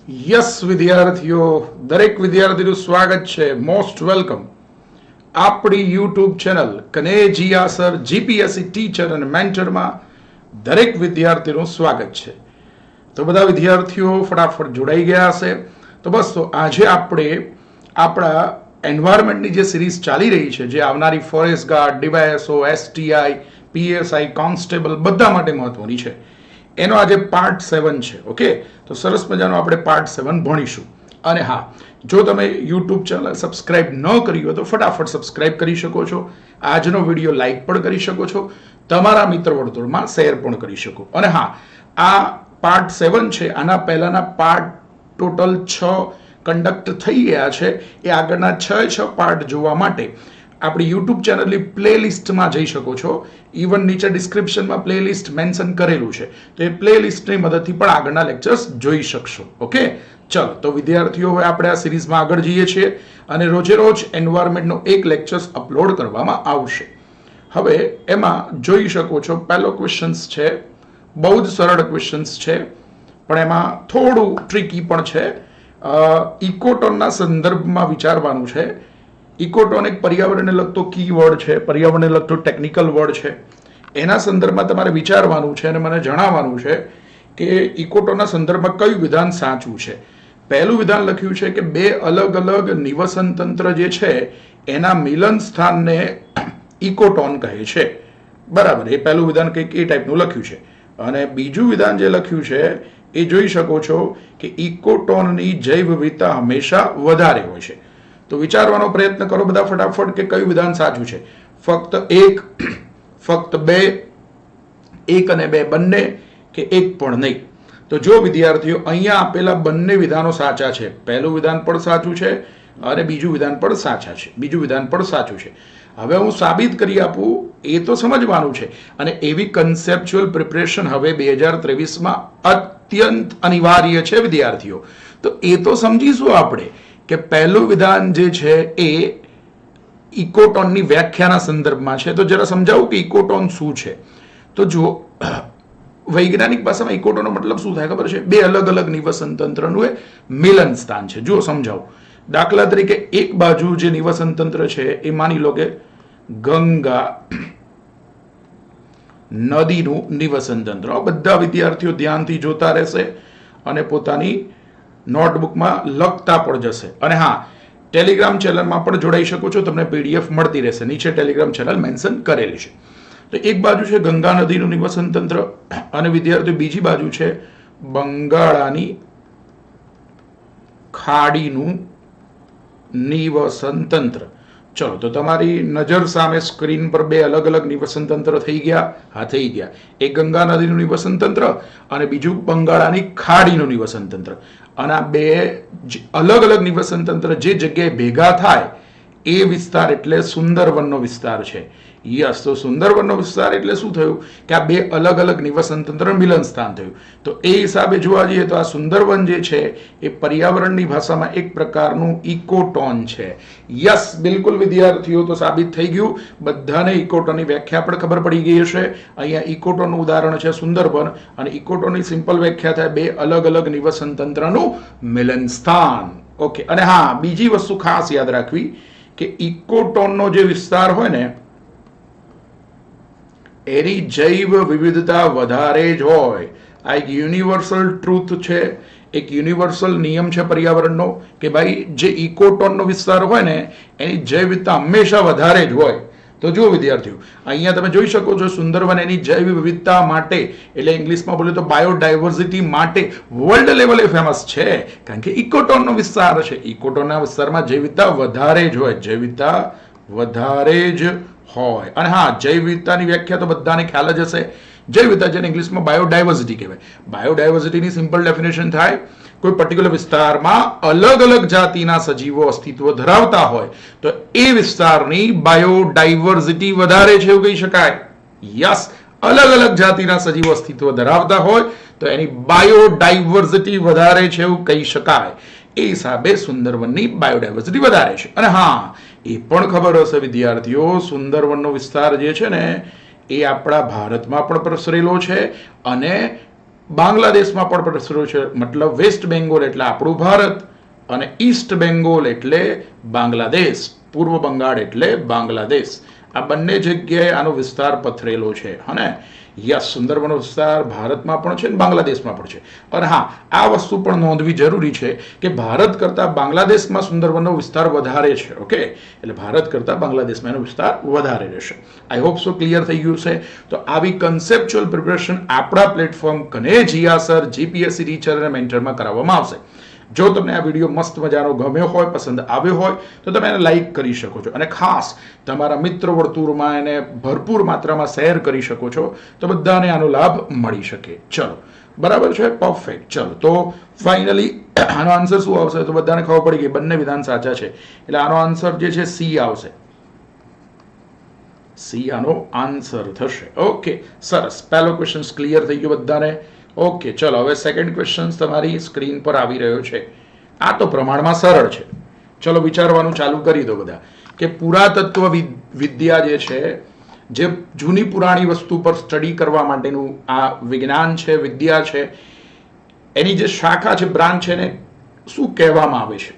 Yes વિદ્યાર્થીઓ, દરેક વિદ્યાર્થીનું સ્વાગત છે. મોસ્ટ વેલકમ આપણી YouTube channel Kanejiya sir GPSC teacher અને મેન્ટરમાં દરેક વિદ્યાર્થીનું સ્વાગત છે. તો બધા વિદ્યાર્થીઓ ફટાફટ જોડાઈ ગયા હશે. તો બસ, તો આજે આપણે આપણા એન્વાયરમેન્ટની જે સિરીઝ ચાલી રહી છે, જે આવનારી forest guard, DYSO, STI, PSI, constable બધા માટે મહત્વની છે, એનો આજે પાર્ટ 7 છે. ઓકે, તો સરસ મજાનો આપણે પાર્ટ 7 ભણીશું. અને હા, જો તમે યુટ્યુબ ચેનલ સબસ્ક્રાઇબ ન કરી હોય તો ફટાફટ સબસ્ક્રાઇબ કરી શકો છો. આજનો વિડીયો લાઈક પણ કરી શકો છો, તમારા મિત્ર વર્તુળમાં શેર પણ કરી શકો. અને હા, આ પાર્ટ 7 છે. આના પહેલાના પાર્ટ ટોટલ 6 કન્ડક્ટ થઈ ગયા છે. એ આગળના 6 પાર્ટ જોવા માટે આપણી યુટ્યુબ ચેનલની પ્લેલિસ્ટમાં જઈ શકો છો. ઇવન નીચે ડિસ્ક્રિપ્શનમાં પ્લેલિસ્ટ મેન્શન કરેલું છે, તો એ પ્લેલિસ્ટની મદદથી પણ આગળના લેક્ચર્સ જોઈ શકશો. ઓકે, ચલો તો વિદ્યાર્થીઓ, હવે આપણે આ સિરીઝમાં આગળ જઈએ છીએ અને રોજે રોજ એન્વાયરમેન્ટનો એક લેક્ચર્સ અપલોડ કરવામાં આવશે. હવે એમાં જોઈ શકો છો, પહેલો ક્વેશ્ચન્સ છે, બહુ જ સરળ ક્વેશ્ચન્સ છે, પણ એમાં થોડું ટ્રિકી પણ છે. ઇકોટોનના સંદર્ભમાં વિચારવાનું છે. ઇકોટોન એક પર્યાવરણને લગતો કીવર્ડ છે, પર્યાવરણને લગતો ટેકનિકલ વર્ડ છે. એના સંદર્ભમાં તમારે વિચારવાનું છે અને મને જણાવવાનું છે કે ઇકોટોનના સંદર્ભમાં કયું વિધાન સાચું છે. પહેલું વિધાન લખ્યું છે કે બે અલગ અલગ નિવસન તંત્ર જે છે એના મિલન સ્થાનને ઇકોટોન કહે છે. બરાબર, એ પહેલું વિધાન કંઈક એ ટાઈપનું લખ્યું છે. અને બીજું વિધાન જે લખ્યું છે એ જોઈ શકો છો કે ઇકોટોનની જૈવ વિવિધતા હંમેશા વધારે હોય છે. તો વિચારવાનો પ્રયત્ન કરો બધા ફટાફટ કે કયું વિધાન સાચું છે. ફક્ત એક, ફક્ત બે, એક અને બે બંને, કે એક પણ નહીં. તો જો વિદ્યાર્થીઓ, અહીંયા આપેલા બંને વિધાનો સાચા છે. પહેલું વિધાન પણ સાચું છે અને બીજું વિધાન પણ સાચા છે. બીજું વિધાન પણ સાચું છે. હવે હું સાબિત કરી આપું એ તો સમજવાનું છે. અને એવી કન્સેપ્ચ્યુઅલ પ્રિપરેશન હવે 2023માં અત્યંત અનિવાર્ય છે વિદ્યાર્થીઓ. તો એ તો સમજીશું આપણે કે પહેલું વિધાન જે છે એ ઇકોટોનની વ્યાખ્યાના સંદર્ભમાં છે. તો જરા સમજાવું કે ઇકોટોન શું છે. તો જુઓ, વૈજ્ઞાનિક ભાષામાં ઇકોટોનનો મતલબ શું થાય ખબર છે? બે અલગ અલગ નિવસન તંત્રનું એ મિલન સ્થાન છે. જુઓ સમજાવું. દાખલા તરીકે એક બાજુ જે નિવસન તંત્ર છે એ માની લો કે ગંગા નદીનું નિવસન તંત્ર. બધા વિદ્યાર્થીઓ ધ્યાનથી જોતા રહેશે અને પોતાની નોટબુકમાં લખતા પણ જશે. અને હા, ટેલિગ્રામ ચેનલમાં પણ જોડાઈ શકો છો, તમને પીડીએફ મળતી રહેશે. નીચે ટેલિગ્રામ ચેનલ મેન્શન કરેલી છે. તો એક બાજુ છે ગંગા નદીનું નિવસન તંત્ર અને વિદ્યાર્થીઓ બીજી બાજુ છે બંગાળાની ખાડીનું નિવસન તંત્ર. ચલો, તો તમારી નજર સામે સ્ક્રીન પર બે અલગ અલગ નિવસન તંત્ર થઈ ગયા. હા, થઈ ગયા. એક ગંગા નદીનું નિવસન તંત્ર અને બીજું બંગાળાની ખાડીનું નિવસન તંત્ર. અને આ બે અલગ અલગ નિવસન તંત્ર જે જગ્યાએ ભેગા થાય એ વિસ્તાર એટલે સુંદરવનનો વિસ્તાર છે. યસ, તો સુંદરવનનો વિસ્તાર એટલે શું થયું કે આ બે અલગ અલગ નિવસન તંત્ર મિલન સ્થાન થયું. તો એ હિસાબે જોવા જઈએ તો આ સુંદરવન જે છે એ પર્યાવરણની ભાષામાં એક પ્રકારનું ઇકોટોન છે. યસ, બિલકુલ વિદ્યાર્થીઓ, તો સાબિત થઈ ગયું. બધાને ઇકોટોનની વ્યાખ્યા પણ ખબર પડી ગઈ હશે. અહીંયા ઇકોટોનનું ઉદાહરણ છે સુંદરવન અને ઇકોટોનની સિમ્પલ વ્યાખ્યા થાય બે અલગ અલગ નિવસન તંત્રનું મિલન સ્થાન. ઓકે, અને હા, બીજી વસ્તુ ખાસ યાદ રાખવી કે ઇકોટોનનો જે વિસ્તાર હોય ને એની જૈવ વિવિધતા વધારે જ હોય. આ એક યુનિવર્સલ ટ્રુથ છે, એક યુનિવર્સલ નિયમ છે પર્યાવરણનો કે ભાઈ જે ઇકોટોનનો વિસ્તાર હોય ને એની જૈવ વિવિધતા હંમેશા વધારે જ હોય. તો જુઓ વિદ્યાર્થીઓ, અહીંયા તમે જોઈ શકો છો સુંદરવન એની જૈવ વિવિધતા માટે, એટલે ઇંગ્લિશમાં બોલે તો બાયોડાયવર્સિટી માટે વર્લ્ડ લેવલે ફેમસ છે, કારણ કે ઇકોટોનનો વિસ્તાર છે. ઇકોટોનના વિસ્તારમાં જૈવ વિવિધતા વધારે જ હોય, જૈવ વિવિધતા વધારે જ હોય. અને હા, જૈવ વિવિધતાની વ્યાખ્યા તો બધાને ખ્યાલ જ હશે. જૈવ વિવિધતા જેને ઇંગ્લિશમાં બાયોડાયવર્સિટી કહેવાય. બાયોડાયવર્સિટીની સિમ્પલ ડેફિનેશન થાય કોઈ પર્ટિક્યુલર વિસ્તારમાં અલગ અલગ જાતિના સજીવો અસ્તિત્વ ધરાવતા હોય તો એ વિસ્તારની બાયોડાયવર્સિટી વધારે છે એવું કહી શકાય. યસ, અલગ અલગ જાતિના સજીવો અસ્તિત્વ ધરાવતા હોય તો એની બાયોડાયવર્સિટી વધારે છે એવું કહી શકાય. એ હિસાબે સુંદરવનની બાયોડાયવર્સિટી વધારે છે. અને હા, એ પણ ખબર હશે વિદ્યાર્થીઓ, સુંદરવનનો વિસ્તાર જે છે ને એ આપણા ભારતમાં પણ પ્રસરેલો છે અને બાંગ્લાદેશમાં પણ પ્રસર્યો છે. મતલબ વેસ્ટ બેંગોલ એટલે આપણું ભારત અને ઈસ્ટ બેંગોલ એટલે બાંગ્લાદેશ, પૂર્વ બંગાળ એટલે બાંગ્લાદેશ. આ બંને જગ્યાએ આનો વિસ્તાર પથરેલો છે. અને યસ, સુંદરવનનો વિસ્તાર ભારતમાં પણ છે અને બાંગ્લાદેશમાં પણ છે. અને હા, આ વસ્તુ પણ નોંધવી જરૂરી છે કે ભારત કરતાં બાંગ્લાદેશમાં સુંદરવનનો વિસ્તાર વધારે છે. ઓકે, એટલે ભારત કરતાં બાંગ્લાદેશમાં એનો વિસ્તાર વધારે રહેશે. આઈ હોપ સો ક્લિયર થઈ ગયું છે. તો આવી કન્સેપ્ચ્યુઅલ પ્રિપરેશન આપણા પ્લેટફોર્મ કનેજીયા સર જીપીએસસી ટીચર અને મેન્ટરમાં કરાવવામાં આવશે. જો તમને આ વિડીયો મસ્ત મજાનો ગમ્યો હોય, પસંદ આવ્યો હોય, તો તમે એને લાઈક કરી શકો છો અને ખાસ તમારા મિત્ર વર્તુળમાં એને ભરપૂર માત્રામાં શેર કરી શકો છો, તો બધાને આનો લાભ મળી શકે. ચલો, બરાબર છે, પરફેક્ટ. ચલો, તો ફાઇનલી આનો આન્સર શું આવશે? તો બધાને ખબર પડી ગઈ, બંને વિધાન સાચા છે. એટલે આનો આન્સર જે છે સી આવશે. સી આનો આન્સર થશે. ઓકે, સરસ. પહેલો ક્વેશ્ચન ક્લિયર થઈ ગયો બધાને. ઓકે, ચલો હવે સેકન્ડ ક્વેશ્ચન તમારી સ્ક્રીન પર આવી રહ્યો છે. આ તો પ્રમાણમાં સરળ છે. ચલો વિચારવાનું ચાલુ કરી દો બધા કે પુરાતત્વ વિદ્યા જે છે, જે જૂની પુરાણી વસ્તુ પર સ્ટડી કરવા માટેનું આ વિજ્ઞાન છે, વિદ્યા છે, એની જે શાખા છે, બ્રાન્ચ છે, એને શું કહેવામાં આવે છે?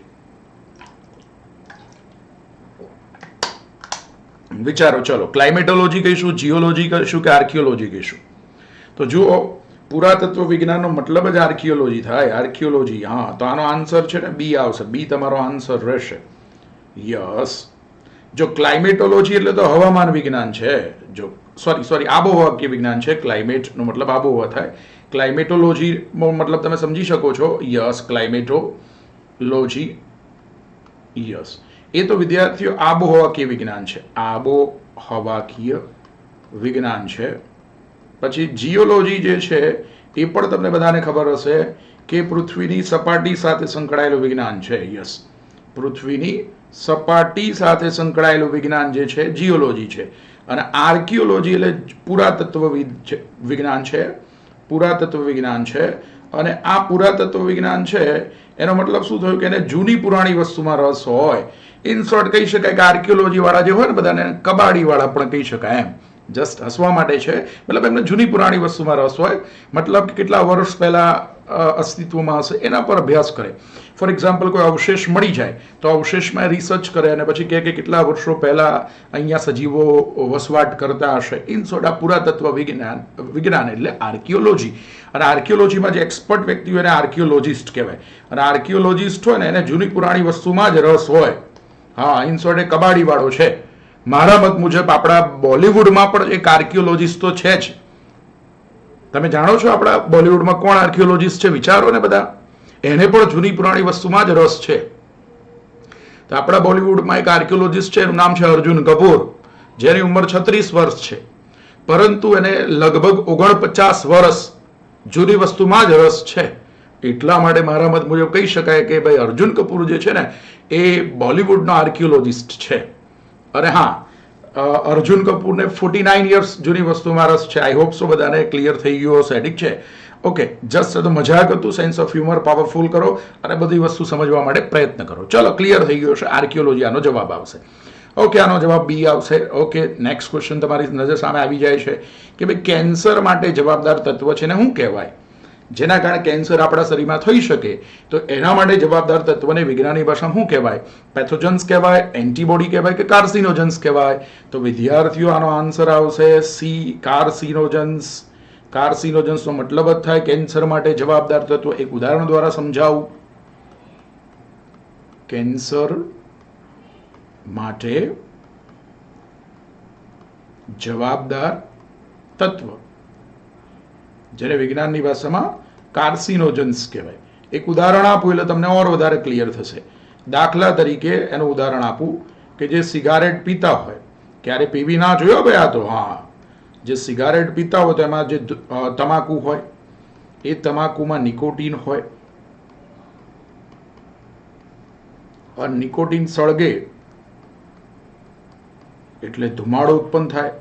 વિચારો. ચલો, ક્લાઇમેટોલોજી કહીશું, જીઓલોજી કહીશું કે આર્કિયોલોજી કહીશું? તો જુઓ, પુરાતત્વ વિજ્ઞાનનો મતલબ જ આર્કિયોલોજી થાય. આર્કિયોલોજી, હા. તો આનો આન્સર છે ને બી આવશે. બી તમારો આન્સર રહેશે. યસ. જો ક્લાઇમેટોલોજી એટલે તો હવામાન વિજ્ઞાન છે. જો સોરી આબોહવા વિજ્ઞાન છે. ક્લાઇમેટનો મતલબ આબોહવા થાય. ક્લાઇમેટોલોજી મતલબ તમે સમજી શકો છો. યસ, ક્લાઇમેટોલોજી. યસ, એ તો વિદ્યાર્થીઓ આબોહવાકીય વિજ્ઞાન છે. આબોહવાકીય વિજ્ઞાન છે. પછી જીઓલોજી જે છે એ પણ તમને બધાને ખબર હશે કે પૃથ્વીની સપાટી સાથે સંકળાયેલું વિજ્ઞાન છે. યસ, પૃથ્વીની સપાટી સાથે સંકળાયેલું વિજ્ઞાન જે છે જીઓલોજી છે. અને આર્કિયોલોજી એટલે પુરાતત્વ વિજ્ઞાન છે. પુરાતત્વ વિજ્ઞાન છે. અને આ પુરાતત્વ વિજ્ઞાન છે એનો મતલબ શું થયું કે એને જૂની પુરાણી વસ્તુમાં રસ હોય. ઇન શોર્ટ કહી શકાય કે આર્કિયોલોજી વાળા જે હોય ને બધાને કબાડી વાળા પણ કહી શકાય. એમ જસ્ટ હસવા માટે છે. મતલબ એમને જૂની પુરાણી વસ્તુમાં રસ હોય. મતલબ કે કેટલા વર્ષ પહેલા અસ્તિત્વમાં હશે એના પર અભ્યાસ કરે. ફોર એક્ઝામ્પલ, કોઈ અવશેષ મળી જાય તો અવશેષમાં રિસર્ચ કરે અને પછી કહે કે કેટલા વર્ષો પહેલા અહીંયા સજીવો વસવાટ કરતા હશે. ઇન શોર્ટ આ પુરાતત્વ વિજ્ઞાન એટલે આર્કિયોલોજી. અને આર્કિયોલોજીમાં જે એક્સપર્ટ વ્યક્તિ હોય એને આર્કિયોલોજિસ્ટ કહેવાય. અને આર્કિયોલોજિસ્ટ હોય ને એને જૂની પુરાણી વસ્તુમાં જ રસ હોય. હા, ઇન શોર્ટ એ કબાડી વાળો છે. મારા મત મુજબ આપણા બોલિવૂડમાં પણ એક આર્કિયોલોજિસ્ટ તો છે જ. તમે જાણો છો આપણા બોલિવૂડમાં કોણ આર્કિયોલોજિસ્ટ છે? વિચારો ને બધા. એને પણ જૂની પુરાણી વસ્તુમાં જ રસ છે. તો આપણા બોલિવૂડમાં એક આર્કિયોલોજિસ્ટ છે, એનું નામ છે અર્જુન કપૂર, જેની ઉંમર 36 વર્ષ છે. પરંતુ એને લગભગ 49 વર્ષ જૂની વસ્તુમાં જ રસ છે. એટલા માટે મારા મત મુજબ કહી શકાય કે ભાઈ અર્જુન કપૂર જે છે ને એ બોલિવૂડનો આર્કિયોલોજિસ્ટ છે. અને હા, અર્જુન કપૂરને 49 યર્સ જૂની વસ્તુમાં રસ છે. આઈ હોપ સો બધાને ક્લિયર થઈ ગયું હશે. ઠીક છે? ઓકે, જસ્ટ તો મજાક હતું. સેન્સ ઓફ હ્યુમર પાવરફુલ કરો અને બધી વસ્તુ સમજવા માટે પ્રયત્ન કરો. ચલો, ક્લિયર થઈ ગયો છે. આર્કિયોલોજી આનો જવાબ આવશે. ઓકે, આનો જવાબ બી આવશે. ઓકે, નેક્સ્ટ ક્વેશ્ચન તમારી નજર સામે આવી જાય છે કે ભાઈ કેન્સર માટે જવાબદાર તત્વ છે ને શું કહેવાય? જેના કારણે કેન્સર આપણા શરીરમાં થઈ શકે તો એના માટે જવાબદાર તત્વને વિજ્ઞાનની ભાષામાં શું કહેવાય? પેથોજન્સ કહેવાય, એન્ટીબોડી કહેવાય કે કાર્સિનોજન્સ કહેવાય? તો વિદ્યાર્થીઓ આનો આન્સર આવશે સી, કાર્સિનોજન્સ. કાર્સિનોજન્સનો મતલબ જ થાય કેન્સર માટે જવાબદાર તત્વ. એક ઉદાહરણ દ્વારા સમજાવું. કેન્સર માટે જવાબદાર તત્વ જેને વિજ્ઞાનની ભાષામાં કાર્સિનોજન્સ કહેવાય. એક ઉદાહરણ આપું એટલે તમને ઓર વધારે ક્લિયર થશે. દાખલા તરીકે એનું ઉદાહરણ આપું કે જે સિગારેટ પીતા હોય, ક્યારે પીવી ના જોયો ભાઈ આ તો. હા, જે સિગારેટ પીતા હોય તો એમાં જે તમાકુ હોય એ તમાકુમાં નિકોટીન હોય. અને નિકોટીન સળગે એટલે ધુમાડો ઉત્પન્ન થાય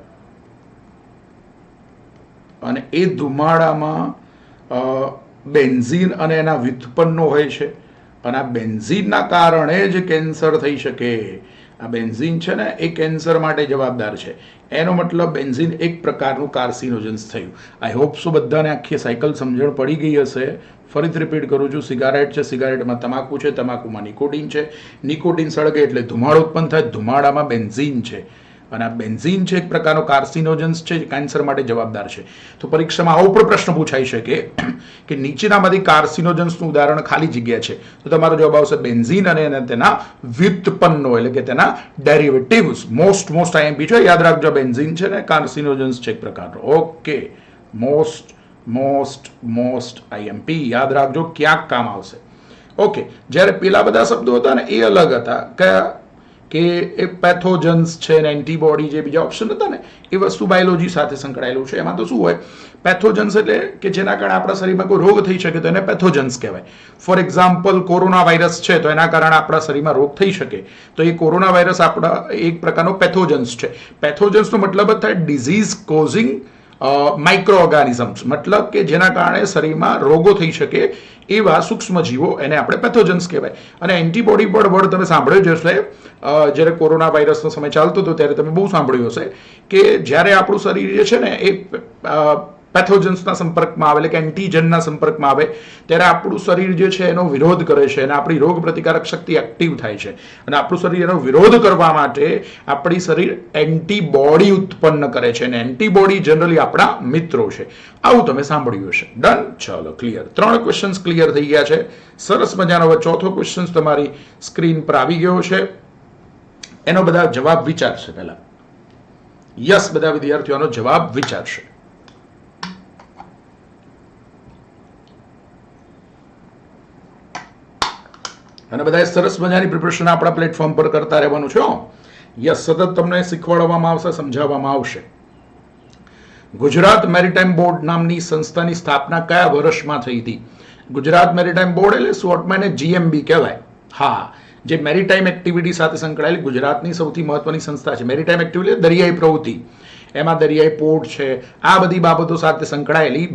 અને એ ધુમાડામાં બેન્ઝીન અને એના વ્યુત્પન્નો હોય છે અને આ બેન્ઝીનના કારણે જ કેન્સર થઈ શકે. આ બેન્ઝીન છે ને એ કેન્સર માટે જવાબદાર છે. એનો મતલબ બેન્ઝીન એક પ્રકારનું કાર્સિનોજન્સ થયું. આઈ હોપ સો બધાને આખી સાયકલ સમજણ પડી ગઈ હશે. ફરીથી રિપીટ કરું છું, સિગારેટ છે, સિગારેટમાં તમાકુ છે, તમાકુમાં નિકોટીન છે, નિકોટીન સળગે એટલે ધુમાડો ઉત્પન્ન થાય, ધુમાડામાં બેન્ઝીન છે અને આ બેન્ઝીન છે એક પ્રકારનો કાર્સિનોજન્સ છે, કેન્સર માટે જવાબદાર છે. તો પરીક્ષામાં આવો પણ પ્રશ્ન પૂછાઈ શકે કે નીચેનામાંથી કાર્સિનોજન્સનું ઉદાહરણ ખાલી જગ્યા છે, તો તમારો જવાબ આવશે બેન્ઝીન અને તેના વ્યુત્પન્નો એટલે કે તેના ડેરિવેટિવ્સ. મોસ્ટ આઈએમપી છે, યાદ રાખજો. બેન્ઝીન છે ને કાર્સિનોજન્સ છે એક પ્રકારનો. ઓકે, મોસ્ટ આઈએમપી યાદ રાખજો, ક્યાંક કામ આવશે. ઓકે, જ્યારે પેલા બધા શબ્દો હતા ને એ અલગ હતા. કયા? કે એ પેથોજન્સ છે ને એન્ટીબોડી, જે બીજા ઓપ્શન હતા ને એ વસ્તુ બાયોલોજી સાથે સંકળાયેલું છે. એમાં તો શું હોય, પેથોજન્સ એટલે કે જેના કારણે આપણા શરીરમાં કોઈ રોગ થઈ શકે તો એને પેથોજન્સ કહેવાય. ફોર એક્ઝામ્પલ, કોરોના વાયરસ છે તો એના કારણે આપણા શરીરમાં રોગ થઈ શકે તો એ કોરોના વાયરસ આપણા એક પ્રકારનો પેથોજન્સ છે. પેથોજન્સનો મતલબ જ થાય ડિઝીઝ કોઝિંગ માઇક્રો ઓર્ગાનિઝમ્સ, મતલબ કે જેના કારણે શરીરમાં રોગો થઈ શકે એવા સૂક્ષ્મ જીવો, એને આપણે પેથોજન્સ કહેવાય. અને એન્ટીબોડી પર વર્ડ તમે સાંભળ્યો જ હશે. જ્યારે કોરોના વાયરસનો સમય ચાલતો હતો ત્યારે તમે બહુ સાંભળ્યું હશે કે જ્યારે આપણું શરીર જે છે ને એ પેથોજન્સના સંપર્કમાં આવે એટલે કે એન્ટીજનના સંપર્કમાં આવે ત્યારે આપણું શરીર જે છે એનો વિરોધ કરે છે અને આપણી રોગ પ્રતિકારક શક્તિ એક્ટિવ થાય છે. અને આપણું શરીર એનો વિરોધ કરવા માટે આપણી શરીર એન્ટીબોડી ઉત્પન્ન કરે છે અને એન્ટીબોડી જનરલી આપણા મિત્રો છે. આવું તમે સાંભળ્યું હશે. ડન? ચાલો, ક્લિયર. 3 ક્વેશ્ચન્સ ક્લિયર થઈ ગયા છે. સરસ મજાનો. હવે ચોથો ક્વેશ્ચન તમારી સ્ક્રીન પર આવી ગયો છે. એનો બધા જવાબ વિચારશે પહેલા. યસ, બધા વિદ્યાર્થીઓનો જવાબ વિચારશે. અને બધાએ સરસ મજાની પ્રિપરેશન આપણા પ્લેટફોર્મ પર કરતા રહેવાનું છે. યસ, સતત તમને શીખવાડવામાં આવશે, સમજાવવામાં આવશે. ગુજરાત મેરીટાઈમ બોર્ડ નામની સંસ્થાની સ્થાપના કયા વર્ષમાં થઈ હતી? ગુજરાત મેરીટાઈમ બોર્ડ એટલે શોર્ટમાં એને જીએમબી કહેવાય. હા, જે મેરીટાઈમ એક્ટિવિટી સાથે સંકળાયેલી ગુજરાતની સૌથી મહત્વની સંસ્થા છે. મેરીટાઈમ એક્ટિવિટી દરિયાઈ પ્રવૃત્તિ, એમાં દરિયાઈ પોર્ટ છે, આ બધી બાબતો સાથે સંકળાયેલી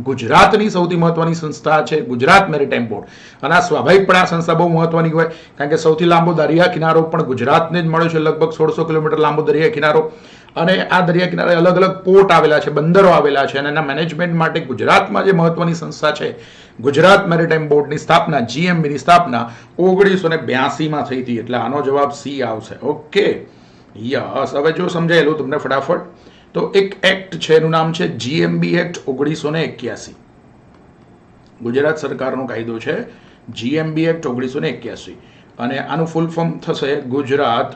ગુજરાતની સૌથી મહત્વની સંસ્થા છે ગુજરાત મેરીટાઈમ બોર્ડ. અને આ સ્વાભાવિકપણે આ સંસ્થા બહુ મહત્વની હોય કારણ કે સૌથી લાંબો દરિયા કિનારો પણ ગુજરાતને જ મળ્યો છે, લગભગ 1600 કિલોમીટર લાંબો દરિયા કિનારો. અને આ દરિયા કિનારે અલગ અલગ પોર્ટ આવેલા છે, બંદરો આવેલા છે અને એના મેનેજમેન્ટ માટે ગુજરાતમાં જે મહત્વની સંસ્થા છે ગુજરાત મેરીટાઈમ બોર્ડની સ્થાપના, જીએમબીની સ્થાપના 1982માં થઈ હતી. એટલે આનો જવાબ સી આવશે. Okay, yes. હવે જો સમજાયેલું તમને ફટાફટ, તો એક એક્ટ છે એનું નામ છે જીએમબી એક્ટ 1981. ગુજરાત સરકારનો કાયદો છે જીએમબી એક્ટ 1981 અને આનું ફૂલ ફોર્મ થશે ગુજરાત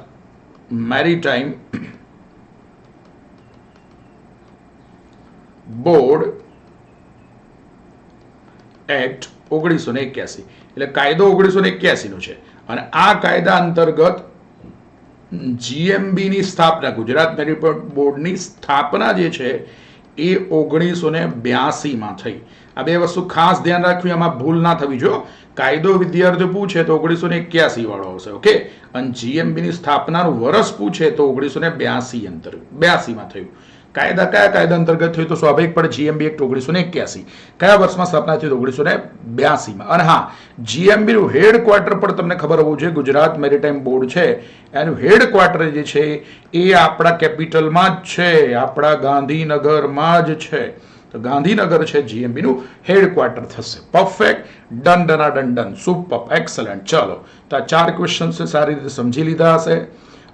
મેરીટાઈમ બોર્ડ એક્ટ 1981. એટલે કાયદો 1981 નો છે અને આ કાયદા અંતર્ગત જીએમબીની સ્થાપના, ગુજરાત મેરીટાઈમ બોર્ડની સ્થાપના જે છે એ 1982માં થઈ. આ બે વસ્તુ ખાસ ધ્યાન રાખવી, આમાં ભૂલ ના થવી. જો કાયદો વિદ્યાર્થીઓ પૂછે તો 1981 વાળો આવશે. ઓકે, અને જીએમબીની સ્થાપનાનું વર્ષ પૂછે તો 1982માં થયું. કાયદા કયા કાયદા અંતર્ગત થયું? તો સ્વાભાવિક પડે જીએમબી એક્ટ 1981. કયા વર્ષમાં સ્થાપના થઈ? 1982માં. અને હા, જીએમબી નું હેડક્વાર્ટર પણ તમને ખબર હોવું જોઈએ. ગુજરાત મેરીટાઈમ બોર્ડ છે એનું હેડક્વાર્ટર જે છે એ આપણા કેપિટલમાં જ છે, આપણા ગાંધીનગરમાં જ છે. તો ગાંધીનગર છે જીએમબી નું હેડક્વાર્ટર થશે. Perfect, done, super, excellent. ચલો, તો આ 4 ક્વેશ્ચન સારી રીતે સમજી લીધા હશે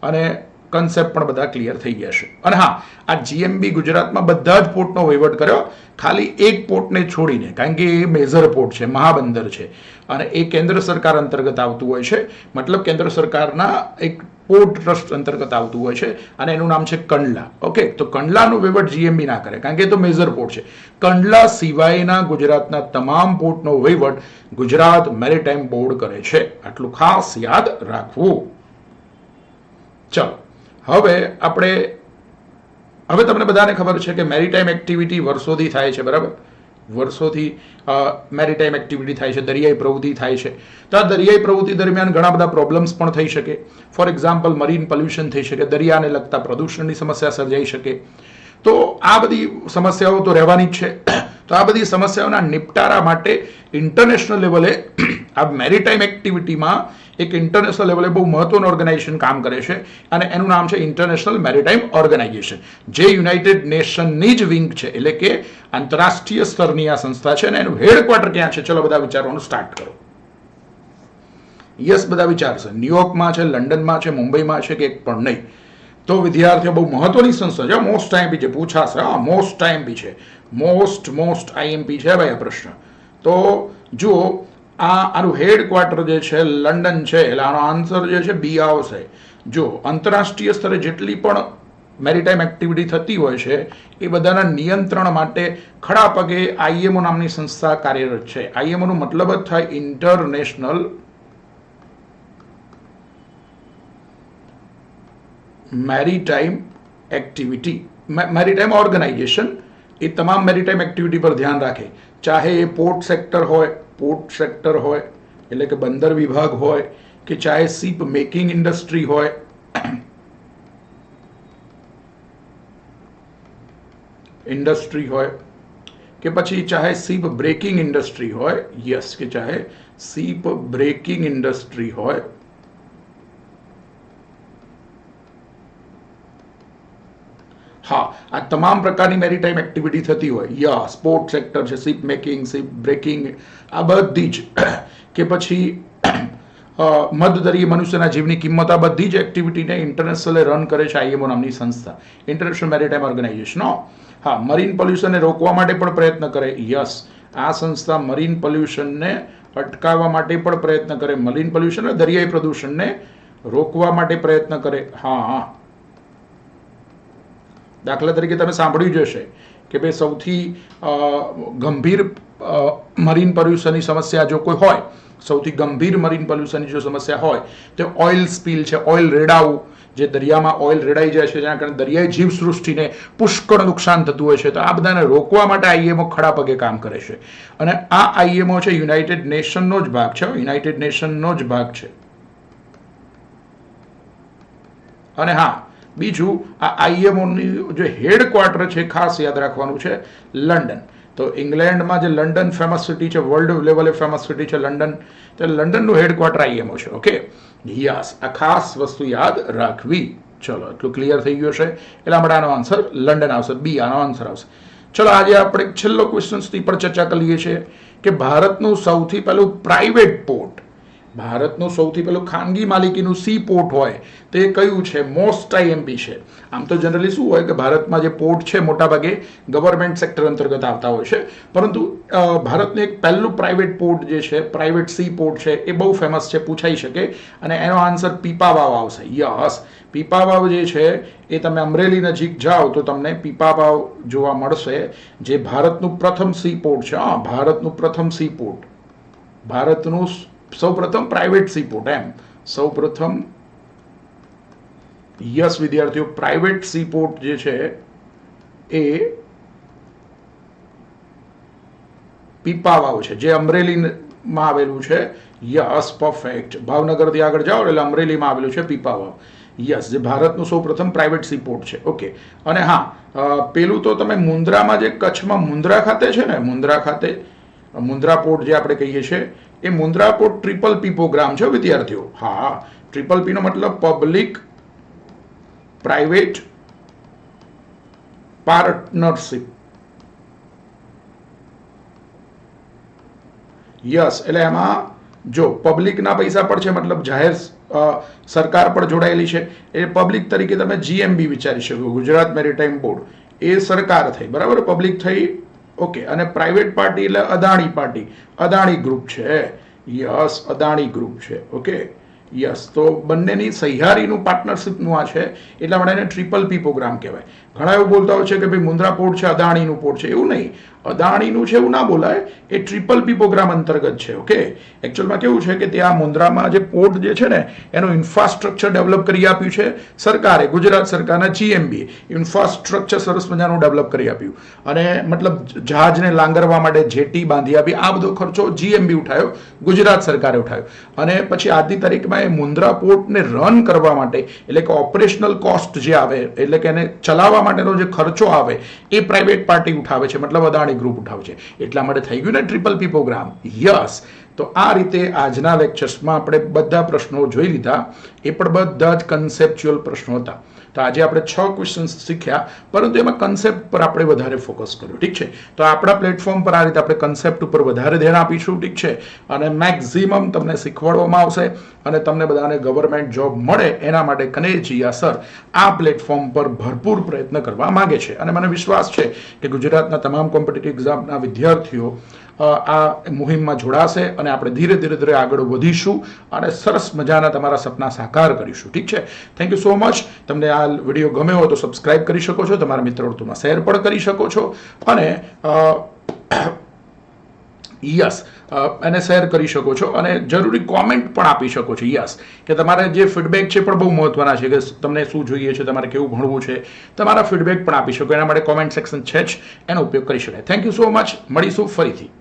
અને કન્સેપ્ટ પણ બધા ક્લિયર થઈ ગયા છે. અને હા, આ જીએમબી ગુજરાતમાં બધા જ પોર્ટનો વહીવટ કર્યો, ખાલી એક પોર્ટને છોડીને, કારણ કે એ મેજર પોર્ટ છે, મહાબંદર છે અને એ કેન્દ્ર સરકાર અંતર્ગત આવતું હોય છે. મતલબ કેન્દ્ર સરકારના એક પોર્ટ ટ્રસ્ટ અંતર્ગત આવતું હોય છે અને એનું નામ છે કંડલા. ઓકે, તો કંડલાનો વહીવટ જીએમબી ના કરે કારણ કે એ તો મેજર પોર્ટ છે. કંડલા સિવાયના ગુજરાતના તમામ પોર્ટનો વહીવટ ગુજરાત મેરીટાઈમ બોર્ડ કરે છે. આટલું ખાસ યાદ રાખવું. ચલો, હવે તમને બધાને ખબર છે કે મેરીટાઈમ એક્ટિવિટી વર્ષોથી થાય છે, બરાબર? વર્ષોથી મેરીટાઈમ એક્ટિવિટી થાય છે, દરિયાઈ પ્રવૃત્તિ થાય છે. તો આ દરિયાઈ પ્રવૃત્તિ દરમિયાન ઘણા બધા પ્રોબ્લેમ્સ પણ થઈ શકે. ફોર એક્ઝામ્પલ, મરીન પોલ્યુશન થઈ શકે, દરિયાને લગતા પ્રદૂષણની સમસ્યા સર્જાઈ શકે. તો આ બધી સમસ્યાઓ તો રહેવાની જ છે. તો આ બધી સમસ્યાઓના નિપટારા માટે ઇન્ટરનેશનલ લેવલે આ મેરીટાઈમ એક્ટિવિટીમાં એક ઇન્ટરનેશનલ લેવલે બહુ મહત્વનું ઓર્ગેનાઇઝેશન કામ કરે છે અને એનું નામ છે ઇન્ટરનેશનલ મેરીટાઈમ ઓર્ગેનાઇઝેશન, જે યુનાઇટેડ નેશનની જ વિંગ છે, એટલે કે આંતરરાષ્ટ્રીય સ્તરની આ સંસ્થા છે અને એનું હેડક્વાર્ટર ક્યાં છે? ચલો બધા વિચારવાનું સ્ટાર્ટ કરો. યસ, બધા વિચારશે ન્યુયોર્કમાં છે, લંડનમાં છે, મુંબઈમાં છે કે એક પણ નહીં. તો વિદ્યાર્થીઓ બહુ મહત્વની સંસ્થા છે, મોસ્ટ આઈએમપી છે, પૂછાશે. હા, મોસ્ટ આઈએમપી છે, મોસ્ટ આઈએમપી છે ભાઈ આ પ્રશ્ન. તો જુઓ, આનું હેડક્વાર્ટર જે છે લંડન છે, એટલે આનો આન્સર જે છે બી આવશે. જો આંતરરાષ્ટ્રીય સ્તરે જેટલી પણ મેરીટાઈમ એક્ટિવિટી થતી હોય છે એ બધાના નિયંત્રણ માટે ખડા પગે આઈએમઓ નામની સંસ્થા કાર્યરત છે. આઈએમઓ નું મતલબ જ થાય international maritime activity, maritime organisation. એ તમામ મેરીટાઈમ એક્ટિવિટી પર ધ્યાન રાખે, ચાહે એ પોર્ટ સેક્ટર હોય એટલે કે બંદર વિભાગ હોય, કે ચાહે શિપ મેકિંગ ઇન્ડસ્ટ્રી હોય, કે પછી ચાહે શિપ બ્રેકિંગ ઇન્ડસ્ટ્રી હોય. યસ, કે ચાહે શિપ બ્રેકિંગ ઇન્ડસ્ટ્રી હોય. હા, આ તમામ પ્રકારની મેરીટાઈમ એક્ટિવિટી થતી હોય. યા સ્પોર્ટ સેક્ટર છે, શિપ મેકિંગ, શિપ બ્રેકિંગ, આ બધી જ, કે પછી મધદરીય મનુષ્યના જીવની કિંમત, આ બધી જ એક્ટિવિટીને ઇન્ટરનેશનલે રન કરે છે આઈએમઓ નામની સંસ્થા, ઇન્ટરનેશનલ મેરીટાઈમ ઓર્ગેનાઇઝેશન. હા, મરીન પોલ્યુશનને રોકવા માટે પણ પ્રયત્ન કરે. યસ, આ સંસ્થા મરીન પોલ્યુશનને અટકાવવા માટે પણ પ્રયત્ન કરે, મરીન પોલ્યુશન દરિયાઈ પ્રદૂષણને રોકવા માટે પ્રયત્ન કરે. હા, દાખલા તરીકે તમે સાંભળ્યું જ હશે કે ભાઈ સૌથી ગંભીર મરીન પોલ્યુશનની સમસ્યા જો કોઈ હોય, સૌથી ગંભીર મરીન પોલ્યુશનની જો સમસ્યા હોય તો ઓઇલ સ્પીલ છે, ઓઇલ રેડાવું, જે દરિયામાં ઓઇલ રેડાઈ જાય છે, જેના કારણે દરિયાઈ જીવસૃષ્ટિને પુષ્કળ નુકસાન થતું હોય છે. તો આ બધાને રોકવા માટે આઈએમઓ ખડા પગે કામ કરે છે અને આ આઈએમઓ છે યુનાઇટેડ નેશનનો જ ભાગ છે, યુનાઇટેડ નેશનનો જ ભાગ છે. અને હા, બીજું, આ આઈએમઓની જે હેડક્વાર્ટર છે ખાસ યાદ રાખવાનું છે લંડન. તો ઇંગ્લેન્ડમાં જે લંડન ફેમસ સિટી છે, વર્લ્ડ લેવલે ફેમસ સિટી છે લંડન, તો લંડનનું હેડક્વાર્ટર આઈએમઓ છે. ઓકે, યસ, આ ખાસ વસ્તુ યાદ રાખવી. ચલો, એટલું ક્લિયર થઈ ગયું છે, એટલા માટે આનો આન્સર લંડન આવશે, બી આનો આન્સર આવશે. ચલો, આજે આપણે છેલ્લો ક્વેશ્ચન પર ચર્ચા કરીએ છીએ કે ભારતનું સૌથી પહેલું પ્રાઇવેટ પોર્ટ, ભારતનું સૌથી પહેલું ખાનગી માલિકીનું સી પોર્ટ હોય તે કયું છે? મોસ્ટ આઈએમપી છે. આમ તો જનરલી શું હોય કે ભારતમાં જે પોર્ટ છે મોટાભાગે ગવર્મેન્ટ સેક્ટર અંતર્ગત આવતા હોય છે, પરંતુ ભારતનું એક પહેલું પ્રાઇવેટ પોર્ટ જે છે, પ્રાઇવેટ સી પોર્ટ છે, એ બહુ ફેમસ છે, પૂછાઈ શકે, અને એનો આન્સર પીપાવાવ આવશે. યસ, પીપાવાવ જે છે એ તમે અમરેલી નજીક જાઓ તો તમને પીપાવાવ જોવા મળશે, જે ભારતનું પ્રથમ સી પોર્ટ છે. હા, ભારતનું પ્રથમ સી પોર્ટ, ભારતનું સૌપ્રથમ પ્રાઇવેટ સીપોર્ટ, એમ સૌપ્રથમ. યસ વિદ્યાર્થીઓ, પ્રાઇવેટ સીપોર્ટ જે છે એ પીપાવાવ છે, જે અમરેલીમાં આવેલું છે. Yes, perfect. ભાવનગરથી આગળ જાઓ એટલે અમરેલીમાં આવેલું છે પીપાવાવ. યસ, જે ભારતનું સૌપ્રથમ પ્રાઇવેટ સીપોર્ટ છે. ઓકે, અને હા, પેલું તો તમે મુન્દ્રામાં, જે કચ્છમાં મુન્દ્રા ખાતે છે ને, મુન્દ્રા ખાતે, મુન્દ્રા પોર્ટ જે આપણે કહીએ છીએ, એ મુન્દ્રા પોર્ટ ટ્રિપલ પી પ્રોગ્રામ છે વિદ્યાર્થીઓ. હા, ટ્રિપલ પી નો મતલબ પબ્લિક પ્રાઇવેટ પાર્ટનરશિપ. યસ, એટલે એમાં જો પબ્લિકના પૈસા પણ છે, મતલબ જાહેર સરકાર પણ જોડાયેલી છે. એ પબ્લિક તરીકે તમે જીએમબી વિચારી શકો, ગુજરાત મેરીટાઈમ બોર્ડ, એ સરકાર થઈ, બરાબર, પબ્લિક થઈ. ઓકે, અને પ્રાઇવેટ પાર્ટી એટલે અદાણી પાર્ટી, અદાણી ગ્રુપ છે. યસ, અદાણી ગ્રુપ છે. ઓકે, યસ, તો બંનેની સહિયારીનું પાર્ટનરશિપનું આ છે, એટલા માટે એને ટ્રિપલ પી પ્રોગ્રામ કહેવાય. ઘણા એવું બોલતા હોય છે કે ભાઈ મુન્દ્રા પોર્ટ છે અદાણીનું પોર્ટ છે, એવું નહીં, અદાણીનું છે એવું ના બોલાય, એ ટ્રિપલ પી પ્રોગ્રામ અંતર્ગત છે. ઓકે, એકચ્યુઅલમાં કેવું છે કે ત્યાં મુન્દ્રામાં જે પોર્ટ જે છે ને એનું ઇન્ફ્રાસ્ટ્રક્ચર ડેવલપ કરી આપ્યું છે સરકારે, ગુજરાત સરકારના જીએમબી ઇન્ફ્રાસ્ટ્રક્ચર સરસ મજાનું ડેવલપ કરી આપ્યું, અને મતલબ જહાજને લાંગરવા માટે જેટી બાંધી આપી, આ બધો ખર્ચો જીએમબી ઉઠાવ્યો, ગુજરાત સરકારે ઉઠાવ્યો. અને પછી આજની તારીખમાં એ મુન્દ્રા પોર્ટને રન કરવા માટે, એટલે કે ઓપરેશનલ કોસ્ટ જે આવે, એટલે કે એને ચલાવવા માટેનો જે ખર્ચો આવે એ પ્રાઇવેટ પાર્ટી ઉઠાવે છે, મતલબ અદાણી ગ્રુપ ઉઠાવે છે, એટલા માટે થઈ ગયું ને ટ્રિપલ પી પ્રોગ્રામ. યસ. તો આ રીતે આજના લેક્ચર્સમાં આપણે બધા પ્રશ્નો જોઈ લીધા, એ પણ બધા જ કન્સેપ્ચ્યુઅલ પ્રશ્નો હતા. તો આજે આપણે 6 ક્વેશ્ચન્સ શીખ્યા, પરંતુ એમાં કન્સેપ્ટ પર આપણે વધારે ફોકસ કર્યું. ઠીક છે, તો આપણા પ્લેટફોર્મ પર આ રીતે આપણે કન્સેપ્ટ ઉપર વધારે ધ્યાન આપીશું. ઠીક છે, અને મેક્સિમમ તમને શીખવાડવામાં આવશે અને તમને બધાને ગવર્મેન્ટ જોબ મળે એના માટે કનેજીયા સર આ પ્લેટફોર્મ પર ભરપૂર પ્રયત્ન કરવા માંગે છે. અને મને વિશ્વાસ છે કે ગુજરાતના તમામ કોમ્પિટિટિવ એક્ઝામના વિદ્યાર્થીઓ આ મુહિમમાં જોડાશે અને આપણે ધીરે ધીરે આગળ વધીશું અને સરસ મજાના તમારા સપના સાકાર કરીશું. ઠીક છે, થેન્ક યુ સો મચ. તમને આ વિડીયો ગમ્યો હોય તો સબસ્ક્રાઇબ કરી શકો છો, તમારા મિત્ર વર્તુળમાં શેર પણ કરી શકો છો અને યસ એને શેર કરી શકો છો અને જરૂરી કોમેન્ટ પણ આપી શકો છો. યસ, કે તમારે જે ફીડબેક છે પણ બહુ મહત્વના છે કે તમને શું જોઈએ છે, તમારે કેવું ભણવું છે, તમારા ફીડબેક પણ આપી શકો. એના માટે કોમેન્ટ સેક્શન છે જ, એનો ઉપયોગ કરી શકાય. Thank you so much. મળીશું ફરીથી.